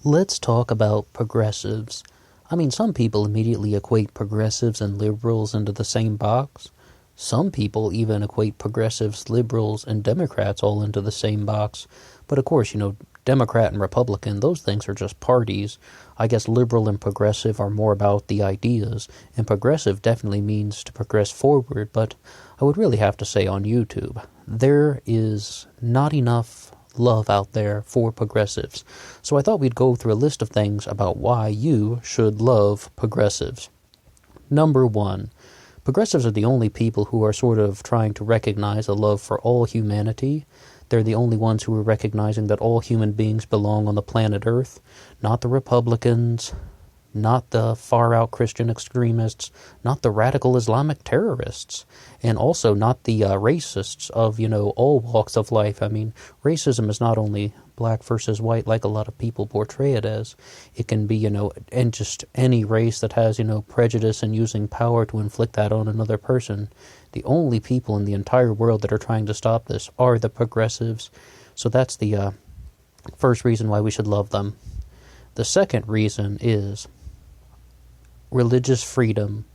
Let's talk about progressives. I mean, some people immediately equate progressives and liberals into the same box. Some people even equate progressives, liberals, and Democrats all into the same box. But of course, Democrat and Republican, those things are just parties. I guess liberal and progressive are more about the ideas, and progressive definitely means to progress forward, but I would really have to say on YouTube, there is not enough love out there for progressives. So I thought we'd go through a list of things about why you should love progressives. Number one, progressives are the only people who are sort of trying to recognize a love for all humanity. They're the only ones who are recognizing that all human beings belong on the planet Earth, not the Republicans, not the far-out Christian extremists, not the radical Islamic terrorists, and also not the racists of, all walks of life. I mean, racism is not only black versus white like a lot of people portray it as. It can be, and just any race that has, prejudice and using power to inflict that on another person. The only people in the entire world that are trying to stop this are the progressives. So that's the first reason why we should love them. The second reason is religious freedom.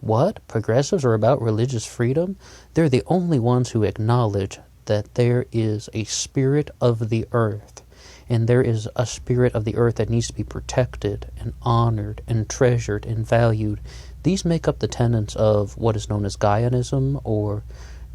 What? Progressives are about religious freedom? They're the only ones who acknowledge that there is a spirit of the earth, and there is a spirit of the earth that needs to be protected and honored and treasured and valued. These make up the tenets of what is known as Gaianism, or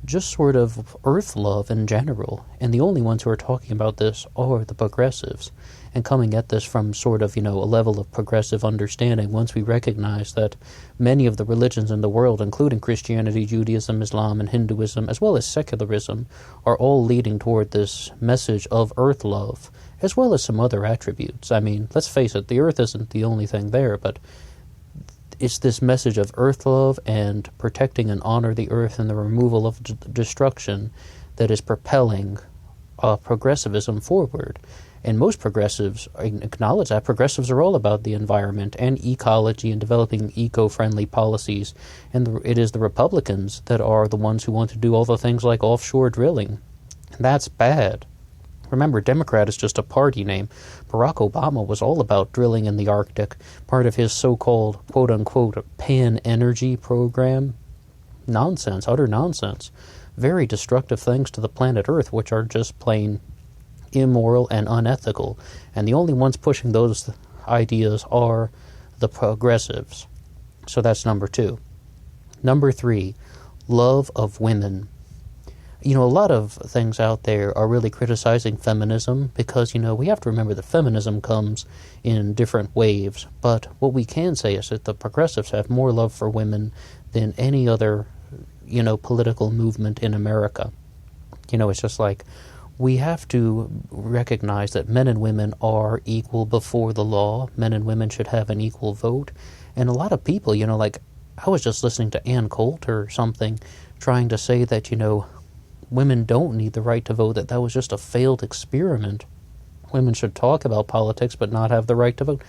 just sort of earth love in general. And the only ones who are talking about this are the progressives, and coming at this from sort of, a level of progressive understanding once we recognize that many of the religions in the world, including Christianity, Judaism, Islam, and Hinduism, as well as secularism, are all leading toward this message of earth love, as well as some other attributes. I mean, let's face it, the earth isn't the only thing there, but it's this message of earth love and protecting and honor the earth and the removal of destruction that is propelling progressivism forward. And most progressives acknowledge that. Progressives are all about the environment and ecology and developing eco-friendly policies. And it is the Republicans that are the ones who want to do all the things like offshore drilling. And that's bad. Remember, Democrat is just a party name. Barack Obama was all about drilling in the Arctic, part of his so-called, quote-unquote, pan-energy program. Nonsense, utter nonsense. Very destructive things to the planet Earth, which are just plain immoral and unethical. And the only ones pushing those ideas are the progressives. So that's number two. Number three, love of women. A lot of things out there are really criticizing feminism because, we have to remember that feminism comes in different waves. But what we can say is that the progressives have more love for women than any other, political movement in America. It's just like we have to recognize that men and women are equal before the law. Men and women should have an equal vote. And a lot of people, I was just listening to Ann Coulter or something trying to say that, women don't need the right to vote, that was just a failed experiment. Women should talk about politics but not have the right to vote.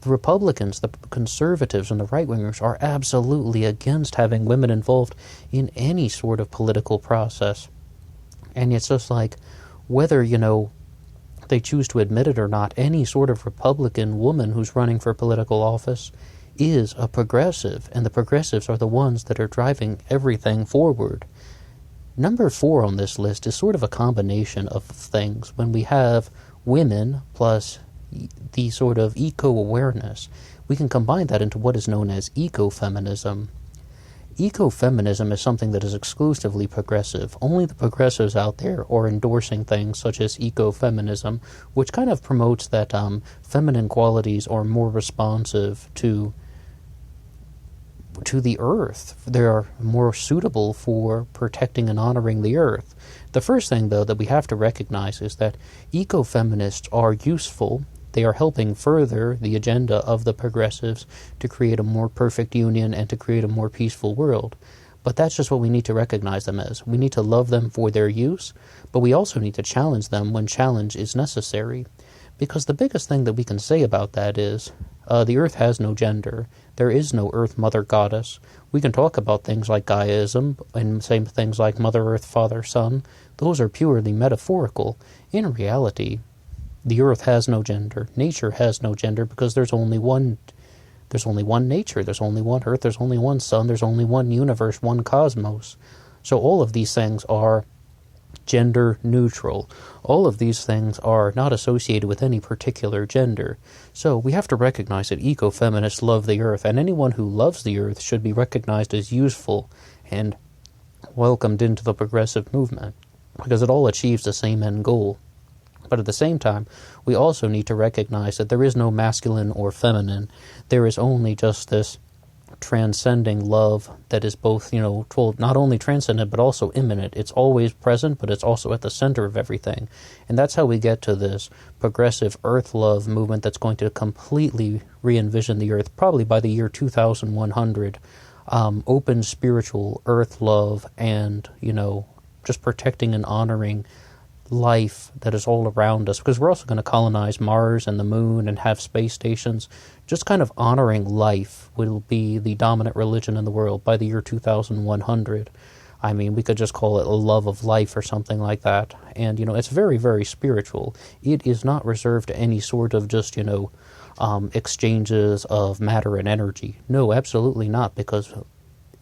The Republicans, the conservatives, and the right-wingers are absolutely against having women involved in any sort of political process. And it's just like, whether, they choose to admit it or not, any sort of Republican woman who's running for political office is a progressive, and the progressives are the ones that are driving everything forward. Number 4 on this list is sort of a combination of things. When we have women plus the sort of eco-awareness, we can combine that into what is known as ecofeminism. Ecofeminism is something that is exclusively progressive. Only the progressives out there are endorsing things such as ecofeminism, which kind of promotes that feminine qualities are more responsive to the earth. They are more suitable for protecting and honoring the earth. The first thing, though, that we have to recognize is that ecofeminists are useful. They are helping further the agenda of the progressives to create a more perfect union and to create a more peaceful world. But that's just what we need to recognize them as. We need to love them for their use, but we also need to challenge them when challenge is necessary. Because the biggest thing that we can say about that is the earth has no gender. There is no earth mother goddess. We can talk about things like Gaiaism and say things like Mother Earth, Father, Son. Those are purely metaphorical. In reality, The earth has no gender. Nature has no gender because there's only one nature, there's only one earth, there's only one sun, there's only one universe, one cosmos. So all of these things are gender neutral. All of these things are not associated with any particular gender. So we have to recognize that ecofeminists love the earth, and anyone who loves the earth should be recognized as useful and welcomed into the progressive movement, because it all achieves the same end goal. But at the same time, we also need to recognize that there is no masculine or feminine. There is only just this transcending love that is both, not only transcendent but also immanent. It's always present, but it's also at the center of everything. And that's how we get to this progressive earth love movement that's going to completely re-envision the earth, probably by the year 2100. Open spiritual earth love and, just protecting and honoring life that is all around us, because we're also going to colonize Mars and the moon and have space stations. Just kind of honoring life will be the dominant religion in the world by the year 2100. I mean, we could just call it a love of life or something like that. And, it's very, very spiritual. It is not reserved to any sort of just, exchanges of matter and energy. No, absolutely not, because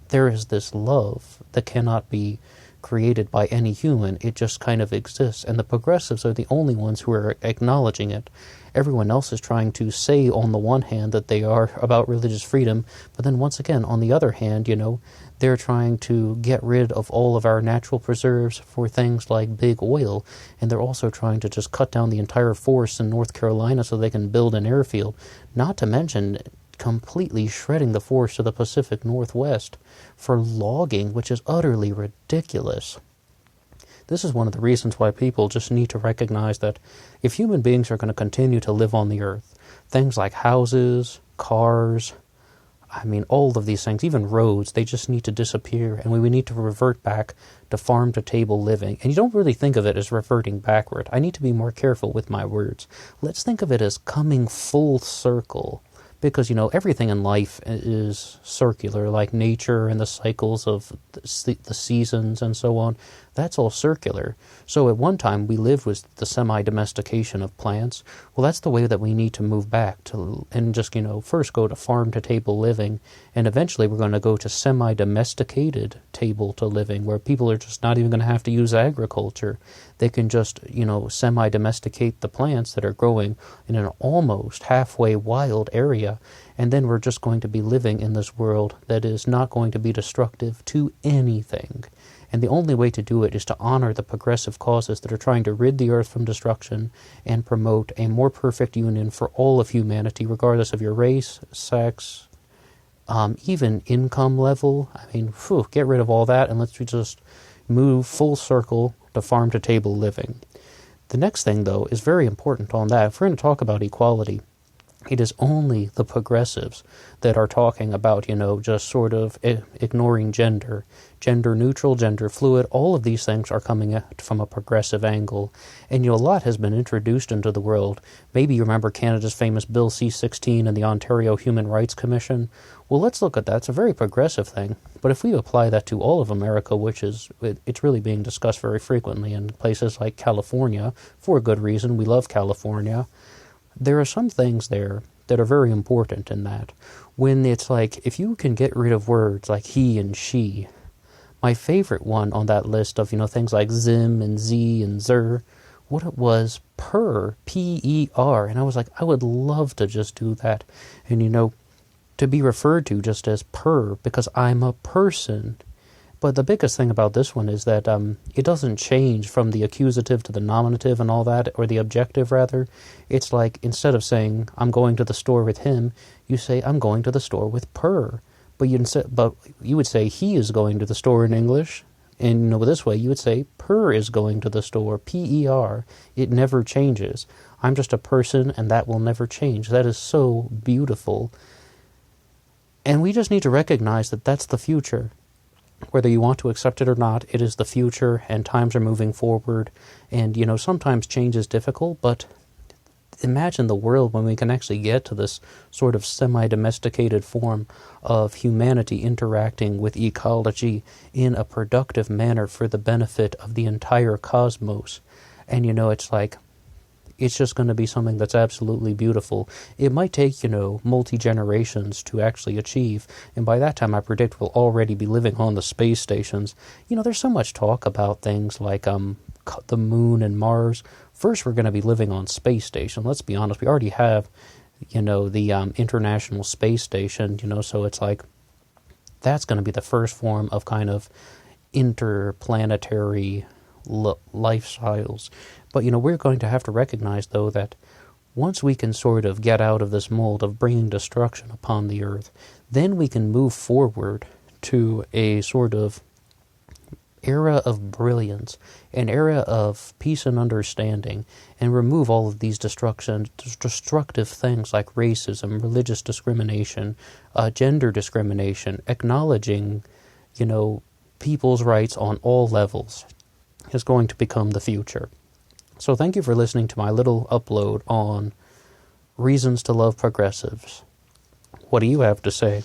there is this love that cannot be created by any human. It just kind of exists, and the progressives are the only ones who are acknowledging it. Everyone else is trying to say on the one hand that they are about religious freedom, but then once again, on the other hand, they're trying to get rid of all of our natural preserves for things like big oil, and they're also trying to just cut down the entire forest in North Carolina so they can build an airfield, not to mention completely shredding the forest of the Pacific Northwest for logging, which is utterly ridiculous. This is one of the reasons why people just need to recognize that if human beings are going to continue to live on the earth, things like houses, cars, all of these things, even roads, they just need to disappear, and we need to revert back to farm-to-table living. And you don't really think of it as reverting backward. I need to be more careful with my words. Let's think of it as coming full circle. Because, everything in life is circular, like nature and the cycles of the seasons and so on. That's all circular. So at one time we lived with the semi-domestication of plants. Well, that's the way that we need to move back to, and just, first go to farm-to-table living, and eventually we're going to go to semi-domesticated table to living, where people are just not even going to have to use agriculture. They can just, semi-domesticate the plants that are growing in an almost halfway wild area, and then we're just going to be living in this world that is not going to be destructive to anything. And the only way to do it is to honor the progressive causes that are trying to rid the earth from destruction and promote a more perfect union for all of humanity, regardless of your race, sex, even income level. Get rid of all that and let's just move full circle to farm-to-table living. The next thing, though, is very important on that. If we're going to talk about equality, it is only the progressives that are talking about, just sort of ignoring gender neutral, gender fluid. All of these things are coming from a progressive angle. And, a lot has been introduced into the world. Maybe you remember Canada's famous Bill C-16 and the Ontario Human Rights Commission. Well, let's look at that. It's a very progressive thing. But if we apply that to all of America, which is, it's really being discussed very frequently in places like California, for a good reason, we love California. There are some things there that are very important in that. When it's like, if you can get rid of words like he and she, my favorite one on that list of, things like Zim and Z and Zer, what it was, per, P-E-R. And I was like, I would love to just do that. And, to be referred to just as per, because I'm a person. But the biggest thing about this one is that it doesn't change from the accusative to the nominative and all that, or the objective, rather. It's like, instead of saying, I'm going to the store with him, you say, I'm going to the store with Per. But you would say, he is going to the store in English. And this way, you would say, Per is going to the store, P-E-R. It never changes. I'm just a person, and that will never change. That is so beautiful. And we just need to recognize that that's the future. Whether you want to accept it or not, it is the future, and times are moving forward. And, sometimes change is difficult, but imagine the world when we can actually get to this sort of semi-domesticated form of humanity interacting with ecology in a productive manner for the benefit of the entire cosmos. And, it's like, it's just going to be something that's absolutely beautiful. It might take, multi-generations to actually achieve, and by that time I predict we'll already be living on the space stations. There's so much talk about things like the moon and Mars. First, we're going to be living on space station. Let's be honest, we already have, the International Space Station, so it's like, that's going to be the first form of kind of interplanetary lifestyles. But, we're going to have to recognize, though, that once we can sort of get out of this mold of bringing destruction upon the Earth, then we can move forward to a sort of era of brilliance, an era of peace and understanding, and remove all of these destructive things like racism, religious discrimination, gender discrimination, acknowledging, people's rights on all levels is going to become the future. So thank you for listening to my little upload on reasons to love progressives. What do you have to say?